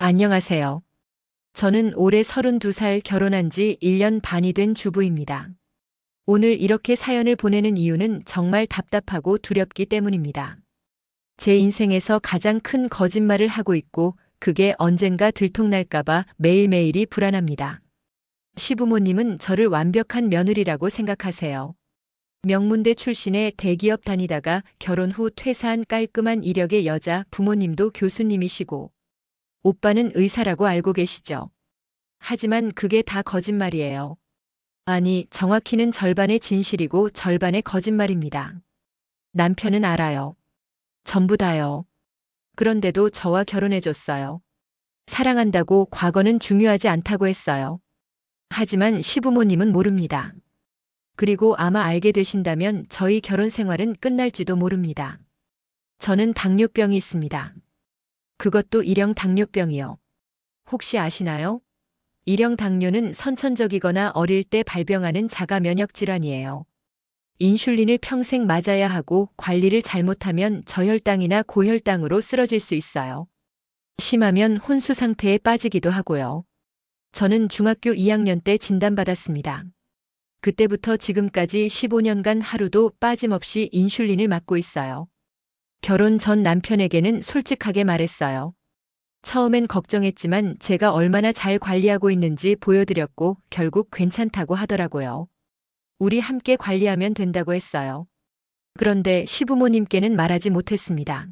안녕하세요. 저는 올해 32살 결혼한 지 1년 반이 된 주부입니다. 오늘 이렇게 사연을 보내는 이유는 정말 답답하고 두렵기 때문입니다. 제 인생에서 가장 큰 거짓말을 하고 있고 그게 언젠가 들통날까봐 매일매일이 불안합니다. 시부모님은 저를 완벽한 며느리라고 생각하세요. 명문대 출신의 대기업 다니다가 결혼 후 퇴사한 깔끔한 이력의 여자, 부모님도 교수님이시고 오빠는 의사라고 알고 계시죠? 하지만 그게 다 거짓말이에요. 아니, 정확히는 절반의 진실이고 절반의 거짓말입니다. 남편은 알아요. 전부 다요. 그런데도 저와 결혼해줬어요. 사랑한다고 과거는 중요하지 않다고 했어요. 하지만 시부모님은 모릅니다. 그리고 아마 알게 되신다면 저희 결혼 생활은 끝날지도 모릅니다. 저는 당뇨병이 있습니다. 그것도 일형 당뇨병이요. 혹시 아시나요? 일형 당뇨는 선천적이거나 어릴 때 발병하는 자가 면역 질환이에요. 인슐린을 평생 맞아야 하고 관리를 잘못하면 저혈당이나 고혈당으로 쓰러질 수 있어요. 심하면 혼수 상태에 빠지기도 하고요. 저는 중학교 2학년 때 진단받았습니다. 그때부터 지금까지 15년간 하루도 빠짐없이 인슐린을 맞고 있어요. 결혼 전 남편에게는 솔직하게 말했어요. 처음엔 걱정했지만 제가 얼마나 잘 관리하고 있는지 보여드렸고 결국 괜찮다고 하더라고요. 우리 함께 관리하면 된다고 했어요. 그런데 시부모님께는 말하지 못했습니다.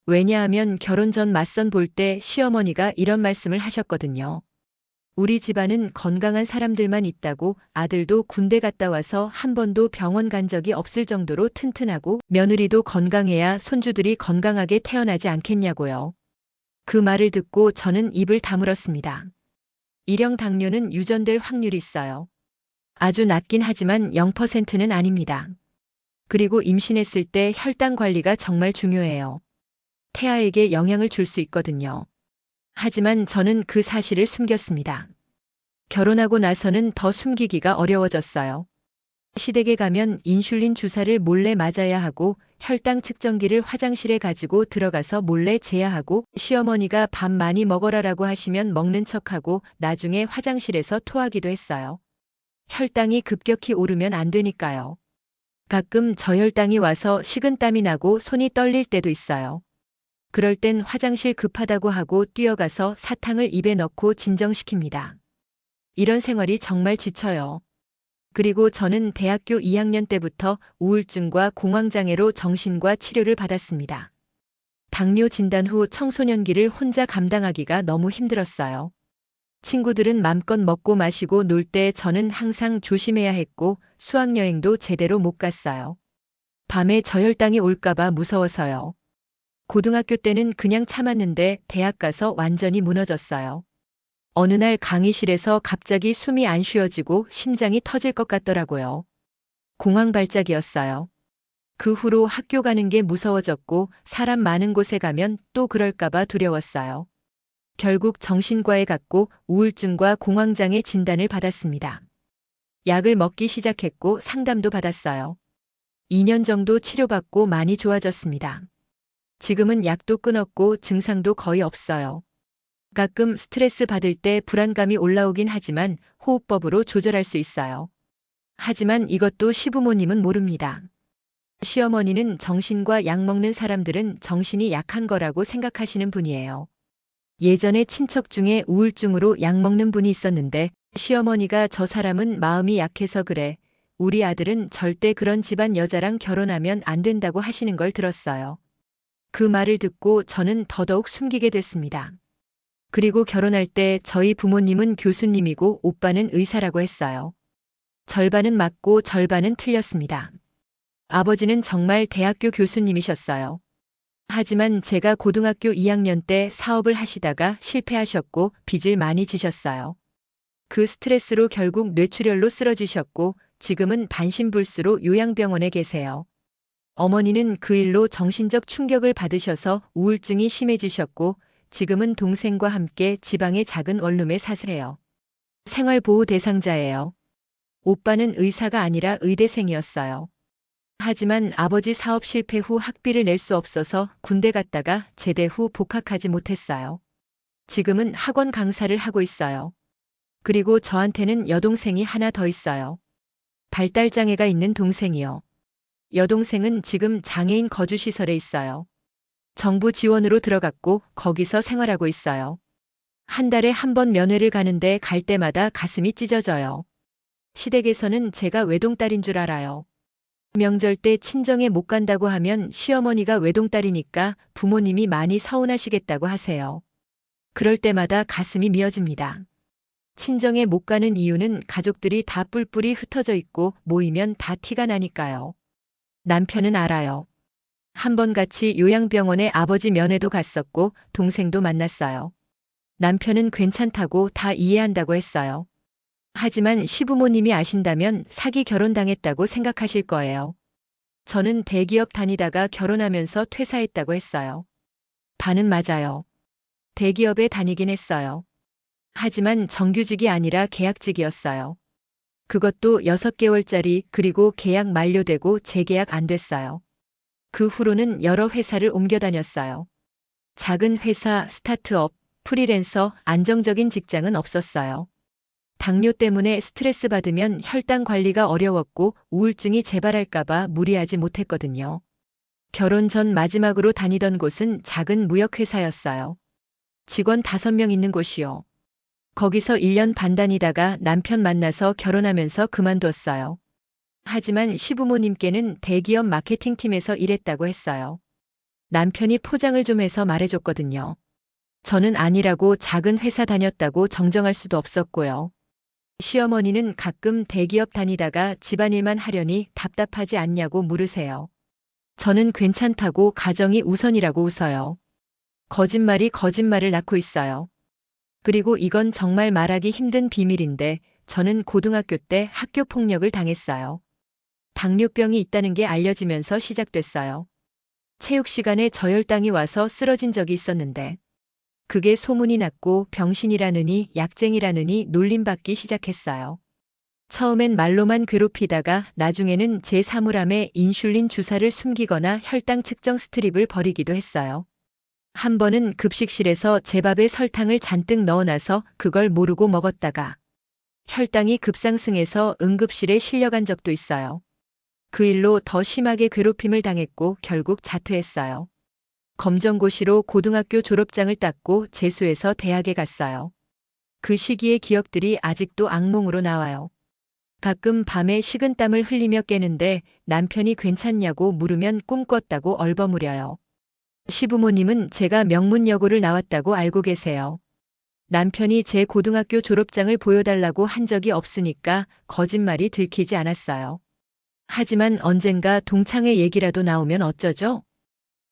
왜냐하면 결혼 전 맞선 볼 때 시어머니가 이런 말씀을 하셨거든요. 우리 집안은 건강한 사람들만 있다고, 아들도 군대 갔다 와서 한 번도 병원 간 적이 없을 정도로 튼튼하고 며느리도 건강해야 손주들이 건강하게 태어나지 않겠냐고요. 그 말을 듣고 저는 입을 다물었습니다. 일형 당뇨는 유전될 확률이 있어요. 아주 낮긴 하지만 0%는 아닙니다. 그리고 임신했을 때 혈당 관리가 정말 중요해요. 태아에게 영향을 줄 수 있거든요. 하지만 저는 그 사실을 숨겼습니다. 결혼하고 나서는 더 숨기기가 어려워졌어요. 시댁에 가면 인슐린 주사를 몰래 맞아야 하고 혈당 측정기를 화장실에 가지고 들어가서 몰래 재야 하고 시어머니가 밥 많이 먹어라라고 하시면 먹는 척하고 나중에 화장실에서 토하기도 했어요. 혈당이 급격히 오르면 안 되니까요. 가끔 저혈당이 와서 식은땀이 나고 손이 떨릴 때도 있어요. 그럴 땐 화장실 급하다고 하고 뛰어가서 사탕을 입에 넣고 진정시킵니다. 이런 생활이 정말 지쳐요. 그리고 저는 대학교 2학년 때부터 우울증과 공황장애로 정신과 치료를 받았습니다. 당뇨 진단 후 청소년기를 혼자 감당하기가 너무 힘들었어요. 친구들은 맘껏 먹고 마시고 놀 때 저는 항상 조심해야 했고 수학여행도 제대로 못 갔어요. 밤에 저혈당이 올까봐 무서워서요. 고등학교 때는 그냥 참았는데 대학 가서 완전히 무너졌어요. 어느 날 강의실에서 갑자기 숨이 안 쉬어지고 심장이 터질 것 같더라고요. 공황 발작이었어요. 그 후로 학교 가는 게 무서워졌고 사람 많은 곳에 가면 또 그럴까봐 두려웠어요. 결국 정신과에 갔고 우울증과 공황장애 진단을 받았습니다. 약을 먹기 시작했고 상담도 받았어요. 2년 정도 치료받고 많이 좋아졌습니다. 지금은 약도 끊었고 증상도 거의 없어요. 가끔 스트레스 받을 때 불안감이 올라오긴 하지만 호흡법으로 조절할 수 있어요. 하지만 이것도 시부모님은 모릅니다. 시어머니는 정신과 약 먹는 사람들은 정신이 약한 거라고 생각하시는 분이에요. 예전에 친척 중에 우울증으로 약 먹는 분이 있었는데 시어머니가 저 사람은 마음이 약해서 그래. 우리 아들은 절대 그런 집안 여자랑 결혼하면 안 된다고 하시는 걸 들었어요. 그 말을 듣고 저는 더더욱 숨기게 됐습니다. 그리고 결혼할 때 저희 부모님은 교수님이고 오빠는 의사라고 했어요. 절반은 맞고 절반은 틀렸습니다. 아버지는 정말 대학교 교수님이셨어요. 하지만 제가 고등학교 2학년 때 사업을 하시다가 실패하셨고 빚을 많이 지셨어요. 그 스트레스로 결국 뇌출혈로 쓰러지셨고 지금은 반신불수로 요양병원에 계세요. 어머니는 그 일로 정신적 충격을 받으셔서 우울증이 심해지셨고 지금은 동생과 함께 지방의 작은 원룸에 사세요. 생활보호 대상자예요. 오빠는 의사가 아니라 의대생이었어요. 하지만 아버지 사업 실패 후 학비를 낼 수 없어서 군대 갔다가 제대 후 복학하지 못했어요. 지금은 학원 강사를 하고 있어요. 그리고 저한테는 여동생이 하나 더 있어요. 발달장애가 있는 동생이요. 여동생은 지금 장애인 거주시설에 있어요. 정부 지원으로 들어갔고 거기서 생활하고 있어요. 한 달에 한 번 면회를 가는데 갈 때마다 가슴이 찢어져요. 시댁에서는 제가 외동딸인 줄 알아요. 명절 때 친정에 못 간다고 하면 시어머니가 외동딸이니까 부모님이 많이 서운하시겠다고 하세요. 그럴 때마다 가슴이 미어집니다. 친정에 못 가는 이유는 가족들이 다 뿔뿔이 흩어져 있고 모이면 다 티가 나니까요. 남편은 알아요. 한 번 같이 요양병원에 아버지 면회도 갔었고 동생도 만났어요. 남편은 괜찮다고 다 이해한다고 했어요. 하지만 시부모님이 아신다면 사기 결혼당했다고 생각하실 거예요. 저는 대기업 다니다가 결혼하면서 퇴사했다고 했어요. 반은 맞아요. 대기업에 다니긴 했어요. 하지만 정규직이 아니라 계약직이었어요. 그것도 6개월짜리 그리고 계약 만료되고 재계약 안 됐어요. 그 후로는 여러 회사를 옮겨 다녔어요. 작은 회사, 스타트업, 프리랜서, 안정적인 직장은 없었어요. 당뇨 때문에 스트레스 받으면 혈당 관리가 어려웠고 우울증이 재발할까봐 무리하지 못했거든요. 결혼 전 마지막으로 다니던 곳은 작은 무역회사였어요. 직원 5명 있는 곳이요. 거기서 1년 반 다니다가 남편 만나서 결혼하면서 그만뒀어요. 하지만 시부모님께는 대기업 마케팅팀에서 일했다고 했어요. 남편이 포장을 좀 해서 말해줬거든요. 저는 아니라고 작은 회사 다녔다고 정정할 수도 없었고요. 시어머니는 가끔 대기업 다니다가 집안일만 하려니 답답하지 않냐고 물으세요. 저는 괜찮다고 가정이 우선이라고 웃어요. 거짓말이 거짓말을 낳고 있어요. 그리고 이건 정말 말하기 힘든 비밀인데 저는 고등학교 때 학교 폭력을 당했어요. 당뇨병이 있다는 게 알려지면서 시작됐어요. 체육 시간에 저혈당이 와서 쓰러진 적이 있었는데 그게 소문이 났고 병신이라느니 약쟁이라느니 놀림받기 시작했어요. 처음엔 말로만 괴롭히다가 나중에는 제 사물함에 인슐린 주사를 숨기거나 혈당 측정 스트립을 벌이기도 했어요. 한 번은 급식실에서 제 밥에 설탕을 잔뜩 넣어놔서 그걸 모르고 먹었다가 혈당이 급상승해서 응급실에 실려간 적도 있어요. 그 일로 더 심하게 괴롭힘을 당했고 결국 자퇴했어요. 검정고시로 고등학교 졸업장을 땄고 재수해서 대학에 갔어요. 그 시기의 기억들이 아직도 악몽으로 나와요. 가끔 밤에 식은땀을 흘리며 깨는데 남편이 괜찮냐고 물으면 꿈 꿨다고 얼버무려요. 시부모님은 제가 명문여고를 나왔다고 알고 계세요. 남편이 제 고등학교 졸업장을 보여달라고 한 적이 없으니까 거짓말이 들키지 않았어요. 하지만 언젠가 동창회 얘기라도 나오면 어쩌죠?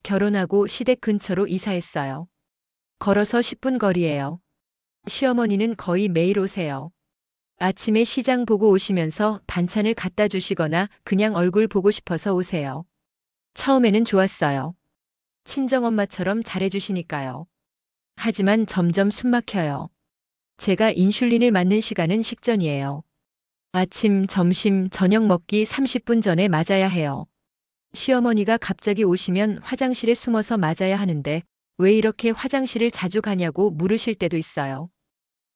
결혼하고 시댁 근처로 이사했어요. 걸어서 10분 거리예요. 시어머니는 거의 매일 오세요. 아침에 시장 보고 오시면서 반찬을 갖다 주시거나 그냥 얼굴 보고 싶어서 오세요. 처음에는 좋았어요. 친정엄마처럼 잘해주시니까요. 하지만 점점 숨 막혀요. 제가 인슐린을 맞는 시간은 식전이에요. 아침, 점심, 저녁 먹기 30분 전에 맞아야 해요. 시어머니가 갑자기 오시면 화장실에 숨어서 맞아야 하는데 왜 이렇게 화장실을 자주 가냐고 물으실 때도 있어요.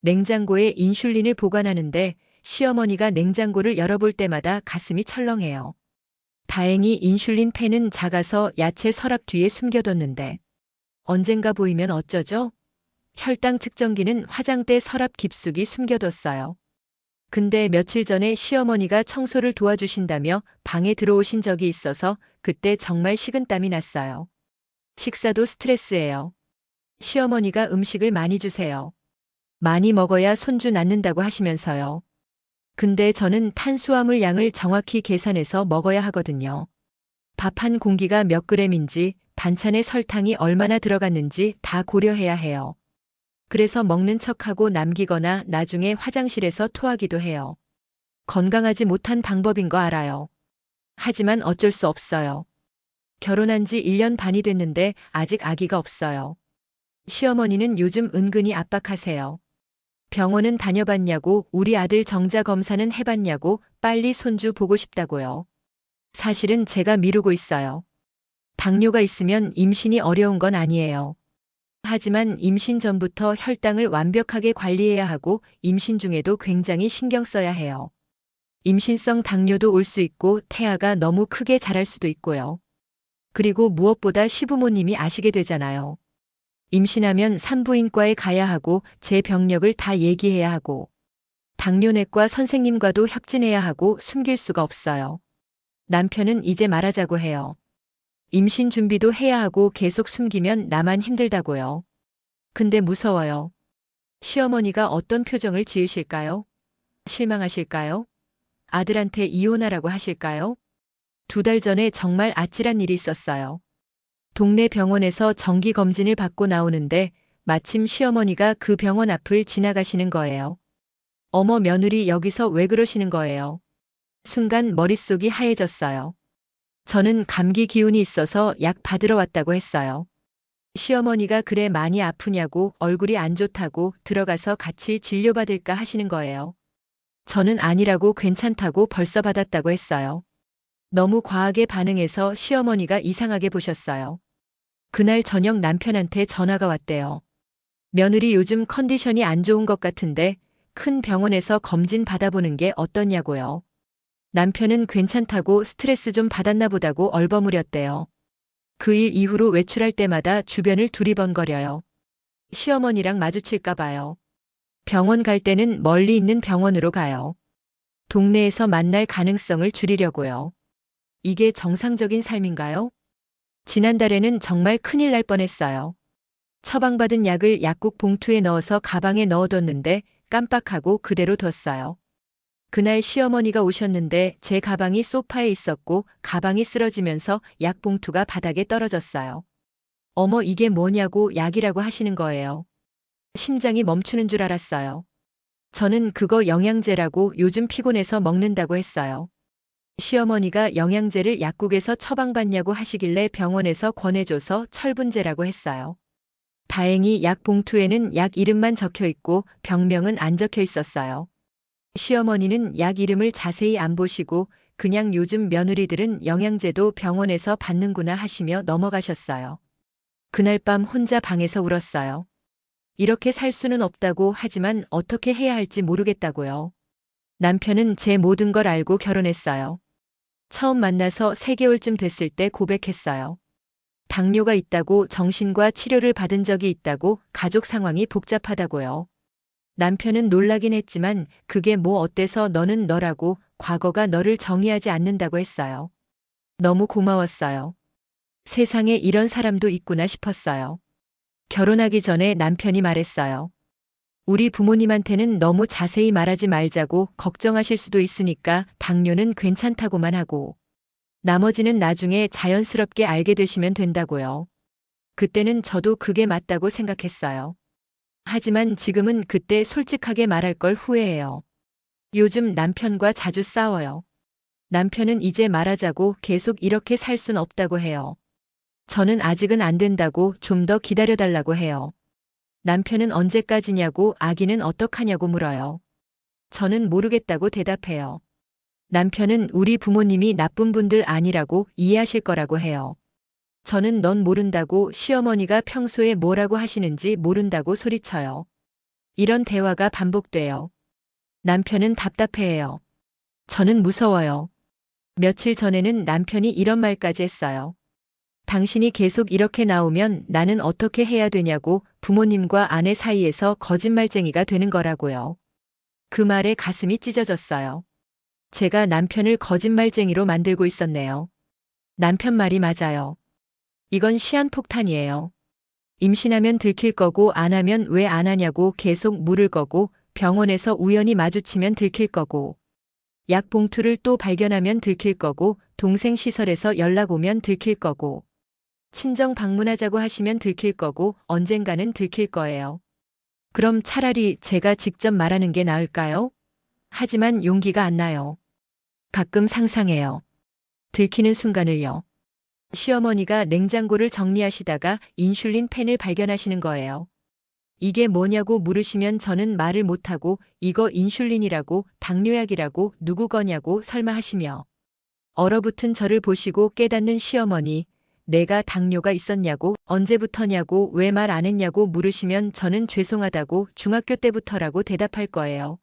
냉장고에 인슐린을 보관하는데 시어머니가 냉장고를 열어볼 때마다 가슴이 철렁해요. 다행히 인슐린 펜은 작아서 야채 서랍 뒤에 숨겨뒀는데 언젠가 보이면 어쩌죠? 혈당 측정기는 화장대 서랍 깊숙이 숨겨뒀어요. 근데 며칠 전에 시어머니가 청소를 도와주신다며 방에 들어오신 적이 있어서 그때 정말 식은땀이 났어요. 식사도 스트레스예요. 시어머니가 음식을 많이 주세요. 많이 먹어야 손주 낳는다고 하시면서요. 근데 저는 탄수화물 양을 정확히 계산해서 먹어야 하거든요. 밥 한 공기가 몇 그램인지, 반찬에 설탕이 얼마나 들어갔는지 다 고려해야 해요. 그래서 먹는 척하고 남기거나 나중에 화장실에서 토하기도 해요. 건강하지 못한 방법인 거 알아요. 하지만 어쩔 수 없어요. 결혼한 지 1년 반이 됐는데 아직 아기가 없어요. 시어머니는 요즘 은근히 압박하세요. 병원은 다녀봤냐고, 우리 아들 정자 검사는 해봤냐고, 빨리 손주 보고 싶다고요. 사실은 제가 미루고 있어요. 당뇨가 있으면 임신이 어려운 건 아니에요. 하지만 임신 전부터 혈당을 완벽하게 관리해야 하고 임신 중에도 굉장히 신경 써야 해요. 임신성 당뇨도 올 수 있고 태아가 너무 크게 자랄 수도 있고요. 그리고 무엇보다 시부모님이 아시게 되잖아요. 임신하면 산부인과에 가야 하고 제 병력을 다 얘기해야 하고 당뇨내과 선생님과도 협진해야 하고 숨길 수가 없어요. 남편은 이제 말하자고 해요. 임신 준비도 해야 하고 계속 숨기면 나만 힘들다고요. 근데 무서워요. 시어머니가 어떤 표정을 지으실까요? 실망하실까요? 아들한테 이혼하라고 하실까요? 2달 전에 정말 아찔한 일이 있었어요. 동네 병원에서 정기검진을 받고 나오는데 마침 시어머니가 그 병원 앞을 지나가시는 거예요. 어머 며느리 여기서 왜 그러시는 거예요? 순간 머릿속이 하얘졌어요. 저는 감기 기운이 있어서 약 받으러 왔다고 했어요. 시어머니가 그래 많이 아프냐고 얼굴이 안 좋다고 들어가서 같이 진료받을까 하시는 거예요. 저는 아니라고 괜찮다고 벌써 받았다고 했어요. 너무 과하게 반응해서 시어머니가 이상하게 보셨어요. 그날 저녁 남편한테 전화가 왔대요. 며느리 요즘 컨디션이 안 좋은 것 같은데 큰 병원에서 검진 받아보는 게 어떠냐고요. 남편은 괜찮다고 스트레스 좀 받았나 보다고 얼버무렸대요. 그 일 이후로 외출할 때마다 주변을 두리번거려요. 시어머니랑 마주칠까 봐요. 병원 갈 때는 멀리 있는 병원으로 가요. 동네에서 만날 가능성을 줄이려고요. 이게 정상적인 삶인가요? 지난달에는 정말 큰일 날 뻔했어요. 처방받은 약을 약국 봉투에 넣어서 가방에 넣어뒀는데 깜빡하고 그대로 뒀어요. 그날 시어머니가 오셨는데 제 가방이 소파에 있었고 가방이 쓰러지면서 약 봉투가 바닥에 떨어졌어요. 어머 이게 뭐냐고 약이라고 하시는 거예요. 심장이 멈추는 줄 알았어요. 저는 그거 영양제라고 요즘 피곤해서 먹는다고 했어요. 시어머니가 영양제를 약국에서 처방받냐고 하시길래 병원에서 권해줘서 철분제라고 했어요. 다행히 약 봉투에는 약 이름만 적혀 있고 병명은 안 적혀 있었어요. 시어머니는 약 이름을 자세히 안 보시고 그냥 요즘 며느리들은 영양제도 병원에서 받는구나 하시며 넘어가셨어요. 그날 밤 혼자 방에서 울었어요. 이렇게 살 수는 없다고 하지만 어떻게 해야 할지 모르겠다고요. 남편은 제 모든 걸 알고 결혼했어요. 처음 만나서 3개월쯤 됐을 때 고백했어요. 당뇨가 있다고 정신과 치료를 받은 적이 있다고 가족 상황이 복잡하다고요. 남편은 놀라긴 했지만 그게 뭐 어때서 너는 너라고 과거가 너를 정의하지 않는다고 했어요. 너무 고마웠어요. 세상에 이런 사람도 있구나 싶었어요. 결혼하기 전에 남편이 말했어요. 우리 부모님한테는 너무 자세히 말하지 말자고 걱정하실 수도 있으니까 당뇨는 괜찮다고만 하고 나머지는 나중에 자연스럽게 알게 되시면 된다고요. 그때는 저도 그게 맞다고 생각했어요. 하지만 지금은 그때 솔직하게 말할 걸 후회해요. 요즘 남편과 자주 싸워요. 남편은 이제 말하자고 계속 이렇게 살 순 없다고 해요. 저는 아직은 안 된다고 좀 더 기다려달라고 해요. 남편은 언제까지냐고 아기는 어떡하냐고 물어요. 저는 모르겠다고 대답해요. 남편은 우리 부모님이 나쁜 분들 아니라고 이해하실 거라고 해요. 저는 넌 모른다고 시어머니가 평소에 뭐라고 하시는지 모른다고 소리쳐요. 이런 대화가 반복돼요. 남편은 답답해해요. 저는 무서워요. 며칠 전에는 남편이 이런 말까지 했어요. 당신이 계속 이렇게 나오면 나는 어떻게 해야 되냐고 부모님과 아내 사이에서 거짓말쟁이가 되는 거라고요. 그 말에 가슴이 찢어졌어요. 제가 남편을 거짓말쟁이로 만들고 있었네요. 남편 말이 맞아요. 이건 시한폭탄이에요. 임신하면 들킬 거고 안 하면 왜 안 하냐고 계속 물을 거고 병원에서 우연히 마주치면 들킬 거고 약 봉투를 또 발견하면 들킬 거고 동생 시설에서 연락 오면 들킬 거고 친정 방문하자고 하시면 들킬 거고 언젠가는 들킬 거예요. 그럼 차라리 제가 직접 말하는 게 나을까요? 하지만 용기가 안 나요. 가끔 상상해요. 들키는 순간을요. 시어머니가 냉장고를 정리하시다가 인슐린 펜을 발견하시는 거예요. 이게 뭐냐고 물으시면 저는 말을 못하고 이거 인슐린이라고 당뇨약이라고 누구 거냐고 설마 하시며 얼어붙은 저를 보시고 깨닫는 시어머니 내가 당뇨가 있었냐고, 언제부터냐고, 왜 말 안 했냐고 물으시면 저는 죄송하다고 중학교 때부터라고 대답할 거예요.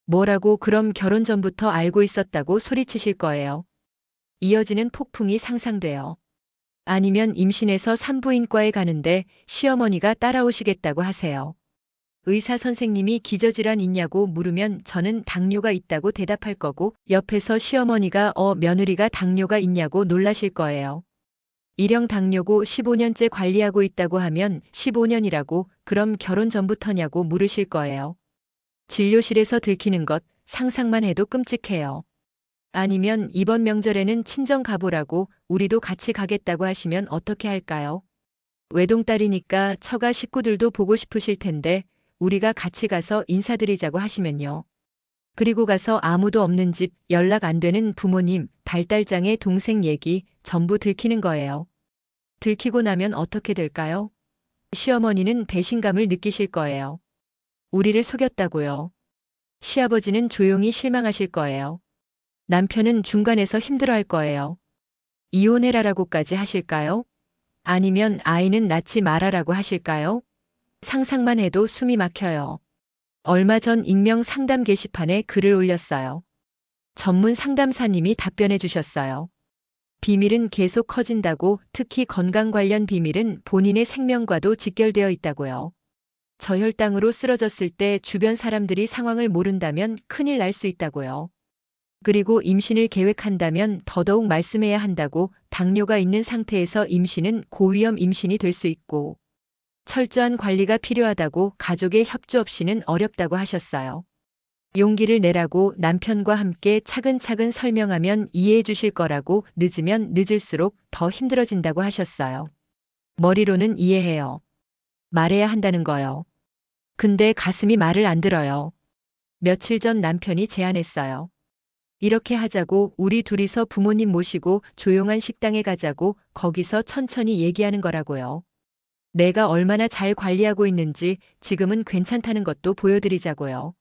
뭐라고 그럼 결혼 전부터 알고 있었다고 소리치실 거예요. 이어지는 폭풍이 상상돼요. 아니면 임신해서 산부인과에 가는데 시어머니가 따라오시겠다고 하세요. 의사 선생님이 기저질환 있냐고 물으면 저는 당뇨가 있다고 대답할 거고 옆에서 시어머니가 며느리가 당뇨가 있냐고 놀라실 거예요. 일형 당뇨고 15년째 관리하고 있다고 하면 15년이라고 그럼 결혼 전부터냐고 물으실 거예요. 진료실에서 들키는 것 상상만 해도 끔찍해요. 아니면 이번 명절에는 친정 가보라고 우리도 같이 가겠다고 하시면 어떻게 할까요? 외동딸이니까 처가 식구들도 보고 싶으실 텐데 우리가 같이 가서 인사드리자고 하시면요. 그리고 가서 아무도 없는 집, 연락 안 되는 부모님, 발달장애 동생 얘기 전부 들키는 거예요. 들키고 나면 어떻게 될까요? 시어머니는 배신감을 느끼실 거예요. 우리를 속였다고요. 시아버지는 조용히 실망하실 거예요. 남편은 중간에서 힘들어할 거예요. 이혼해라라고까지 하실까요? 아니면 아이는 낳지 말아라고 하실까요? 상상만 해도 숨이 막혀요. 얼마 전 익명 상담 게시판에 글을 올렸어요. 전문 상담사님이 답변해 주셨어요. 비밀은 계속 커진다고, 특히 건강 관련 비밀은 본인의 생명과도 직결되어 있다고요. 저혈당으로 쓰러졌을 때 주변 사람들이 상황을 모른다면 큰일 날 수 있다고요. 그리고 임신을 계획한다면 더더욱 말씀해야 한다고, 당뇨가 있는 상태에서 임신은 고위험 임신이 될 수 있고, 철저한 관리가 필요하다고, 가족의 협조 없이는 어렵다고 하셨어요. 용기를 내라고 남편과 함께 차근차근 설명하면 이해해 주실 거라고, 늦으면 늦을수록 더 힘들어진다고 하셨어요. 머리로는 이해해요. 말해야 한다는 거요. 근데 가슴이 말을 안 들어요. 며칠 전 남편이 제안했어요. 이렇게 하자고, 우리 둘이서 부모님 모시고 조용한 식당에 가자고, 거기서 천천히 얘기하는 거라고요. 내가 얼마나 잘 관리하고 있는지 지금은 괜찮다는 것도 보여드리자고요.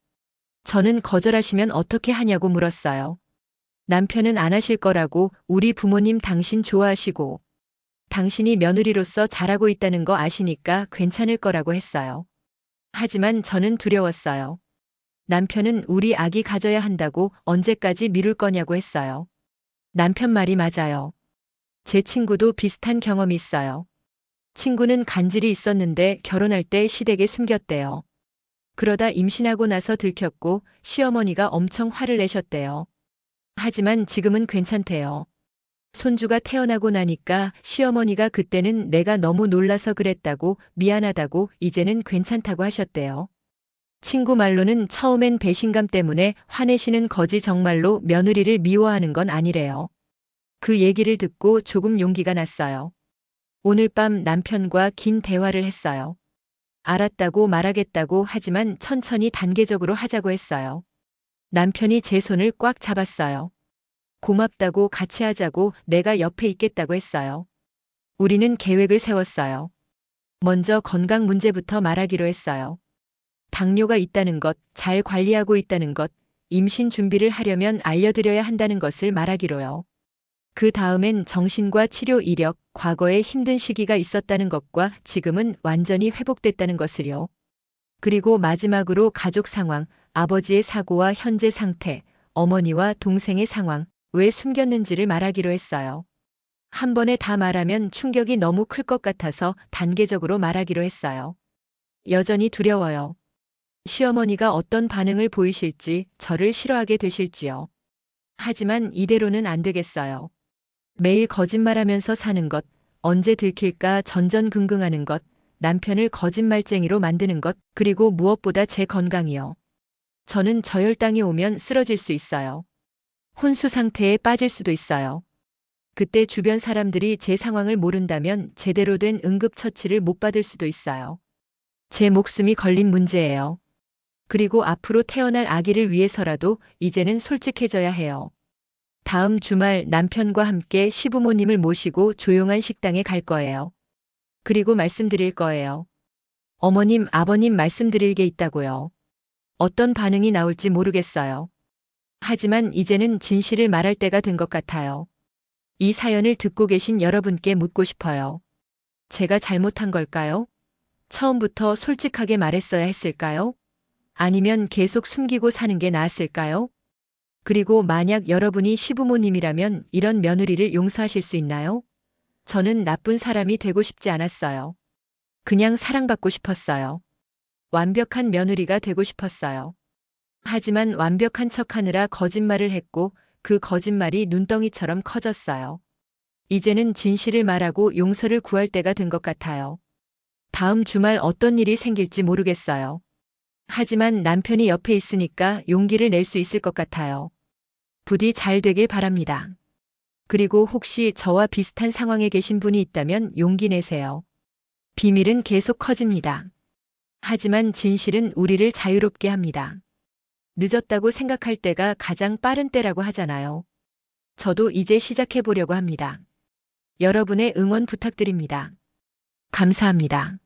저는 거절하시면 어떻게 하냐고 물었어요. 남편은 안 하실 거라고, 우리 부모님 당신 좋아하시고 당신이 며느리로서 잘하고 있다는 거 아시니까 괜찮을 거라고 했어요. 하지만 저는 두려웠어요. 남편은 우리 아기 가져야 한다고 언제까지 미룰 거냐고 했어요. 남편 말이 맞아요. 제 친구도 비슷한 경험이 있어요. 친구는 간질이 있었는데 결혼할 때 시댁에 숨겼대요. 그러다 임신하고 나서 들켰고 시어머니가 엄청 화를 내셨대요. 하지만 지금은 괜찮대요. 손주가 태어나고 나니까 시어머니가 그때는 내가 너무 놀라서 그랬다고, 미안하다고, 이제는 괜찮다고 하셨대요. 친구 말로는 처음엔 배신감 때문에 화내시는 거지 정말로 며느리를 미워하는 건 아니래요. 그 얘기를 듣고 조금 용기가 났어요. 오늘 밤 남편과 긴 대화를 했어요. 알았다고 말하겠다고, 하지만 천천히 단계적으로 하자고 했어요. 남편이 제 손을 꽉 잡았어요. 고맙다고, 같이 하자고, 내가 옆에 있겠다고 했어요. 우리는 계획을 세웠어요. 먼저 건강 문제부터 말하기로 했어요. 당뇨가 있다는 것, 잘 관리하고 있다는 것, 임신 준비를 하려면 알려드려야 한다는 것을 말하기로요. 그 다음엔 정신과 치료 이력, 과거에 힘든 시기가 있었다는 것과 지금은 완전히 회복됐다는 것을요. 그리고 마지막으로 가족 상황, 아버지의 사고와 현재 상태, 어머니와 동생의 상황, 왜 숨겼는지를 말하기로 했어요. 한 번에 다 말하면 충격이 너무 클 것 같아서 단계적으로 말하기로 했어요. 여전히 두려워요. 시어머니가 어떤 반응을 보이실지, 저를 싫어하게 되실지요. 하지만 이대로는 안 되겠어요. 매일 거짓말하면서 사는 것, 언제 들킬까 전전긍긍하는 것, 남편을 거짓말쟁이로 만드는 것, 그리고 무엇보다 제 건강이요. 저는 저혈당이 오면 쓰러질 수 있어요. 혼수 상태에 빠질 수도 있어요. 그때 주변 사람들이 제 상황을 모른다면 제대로 된 응급처치를 못 받을 수도 있어요. 제 목숨이 걸린 문제예요. 그리고 앞으로 태어날 아기를 위해서라도 이제는 솔직해져야 해요. 다음 주말 남편과 함께 시부모님을 모시고 조용한 식당에 갈 거예요. 그리고 말씀드릴 거예요. 어머님, 아버님 말씀드릴 게 있다고요. 어떤 반응이 나올지 모르겠어요. 하지만 이제는 진실을 말할 때가 된 것 같아요. 이 사연을 듣고 계신 여러분께 묻고 싶어요. 제가 잘못한 걸까요? 처음부터 솔직하게 말했어야 했을까요? 아니면 계속 숨기고 사는 게 나았을까요? 그리고 만약 여러분이 시부모님이라면 이런 며느리를 용서하실 수 있나요? 저는 나쁜 사람이 되고 싶지 않았어요. 그냥 사랑받고 싶었어요. 완벽한 며느리가 되고 싶었어요. 하지만 완벽한 척하느라 거짓말을 했고 그 거짓말이 눈덩이처럼 커졌어요. 이제는 진실을 말하고 용서를 구할 때가 된 것 같아요. 다음 주말 어떤 일이 생길지 모르겠어요. 하지만 남편이 옆에 있으니까 용기를 낼 수 있을 것 같아요. 부디 잘 되길 바랍니다. 그리고 혹시 저와 비슷한 상황에 계신 분이 있다면 용기 내세요. 비밀은 계속 커집니다. 하지만 진실은 우리를 자유롭게 합니다. 늦었다고 생각할 때가 가장 빠른 때라고 하잖아요. 저도 이제 시작해 보려고 합니다. 여러분의 응원 부탁드립니다. 감사합니다.